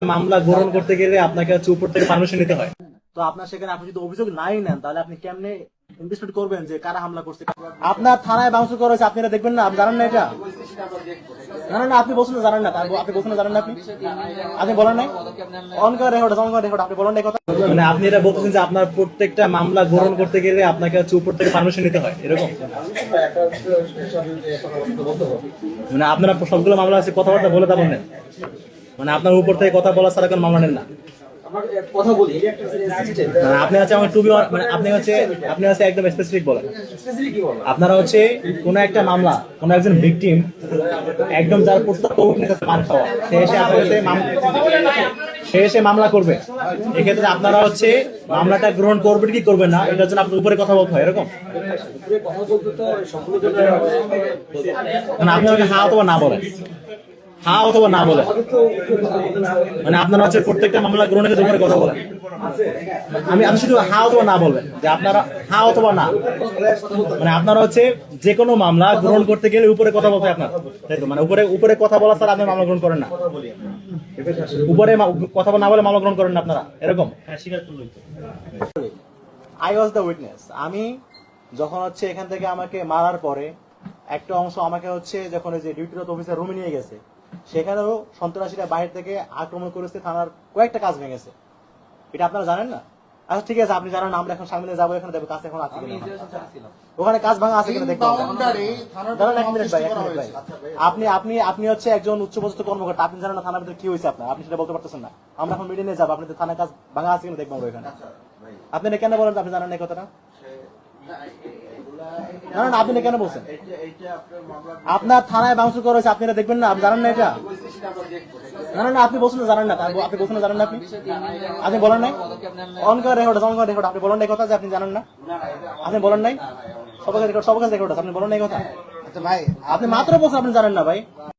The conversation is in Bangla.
মামলা গ্রহণ করতে গেলে আপনাকে হচ্ছে উপর থেকে পারমিশন নিতে হয়। তো আপনার সেখানে আপনি যদি অভিযোগ নাই নেন তাহলে আপনি কেমনে ইনভেস্টিগেট করবেন যে কারা হামলা করছে? আপনার থানায় বাউন্স করা হয়েছে, আপনি এটা দেখবেন না? আপনি জানেন না এটা? না না না, আপনি বলছেন না জানেন না, আপনি বলছেন না জানেন না, আপনি বলেন নাই অন করে রেকর্ড আপনি বলেন না কথা। মানে আপনি এটা বলতেছেন যে আপনার প্রত্যেকটা মামলা গ্রহণ করতে গেলে আপনাকে হচ্ছে উপর থেকে পারমিশন নিতে হয়, এরকম? মানে আপনারা সবগুলো মামলা আছে কথাবার্তা বলে তারপর নেন, মানে আপনার উপর থেকে কথা বলা ছাড়া কোনো মামলা নেন না? কথা বলি মানে আপনি হচ্ছে আমার টু বি, মানে আপনি হচ্ছে একদম স্পেসিফিক বলেন। আপনারা হচ্ছে কোন একটা মামলা, কোন একজন ভিকটিম একদম যার প্রত্যক্ষ উইটনেস পান খাওয়া, সে এসে মামলা করবে, এক্ষেত্রে আপনারা হচ্ছে মামলাটা গ্রহণ করবেন কি করবেন না এটার জন্য আপনার উপরে কথা বলতে হয়, এরকম? মানে আপনি আমাকে হ্যাঁ অথবা না বলেন, হ্যাঁ অথবা না বলেন, মানে আপনারা হচ্ছে প্রত্যেকটা মামলা গ্রহণের উপরে কথা বলেন। আমি শুধু হ্যাঁ অথবা না বলবেন, যে আপনারা হ্যাঁ অথবা না, মানে আপনারা হচ্ছে যে কোনো মামলা গ্রহণ করতে গেলে উপরে কথা বলতে হয় আপনার, তাই তো? মানে উপরে কথা বলা ছাড়া আপনি মামলা গ্রহণ করেন না, উপরে কথা না বলে মামলা গ্রহণ করেন না আপনারা, এরকম? I was the witness. আমি যখন হচ্ছে এখান থেকে আমাকে মারার পরে একটা অংশ আমাকে হচ্ছে যখন ওই যে ডিউটিরত অফিসার রুমে নিয়ে গেছে, সেখানেও সন্ত্রাসীরা বাইরে থেকে আক্রমণ করেছে, থানার কয়েকটা কাজ ভেঙেছে। এটা আপনারা জানেন না? আচ্ছা ঠিক আছে, আপনি জানেন, আমরা এখন সামনে যাবো, এখানে দেখবো কাজ এখন আছে কিনা, ওখানে কাজ ভাঙা আছে কিনা দেখবো। দাঁড়ান এক মিনিট ভাই, আপনি হচ্ছে একজন উচ্চপদস্থ কর্মকর্তা, আপনি জানেন না থানার ভিতরে কি হয়েছে আপনার, আপনি সেটা বলতে পারতেছেন না। আমরা এখন মিটিং নিয়ে যাবো, আপনি থানার কাজ ভাঙা আছে কিনা দেখবো আমরা এখানে। আপনি কেন বলেন আপনি জানেন না এই কথাটা? না না, আপনি কেন বলছেন? আপনার থানায় বাউন্স করা হয়েছে, আপনি এটা দেখবেন না? আপনি জানেন না এটা? না না না, আপনি বলছেন না জানেন না, আপনি বলছেন না জানেন না, আপনি বলেন নাই অন করে রেকর্ড আপনি বলেন নাই কথা যে আপনি জানেন না, আপনি বলেন নাই? সবার কাছে রেকর্ড আছে, আপনি বলেন নাই কথা। আচ্ছা ভাই, আপনি মাত্র বলছেন আপনি জানেন না ভাই।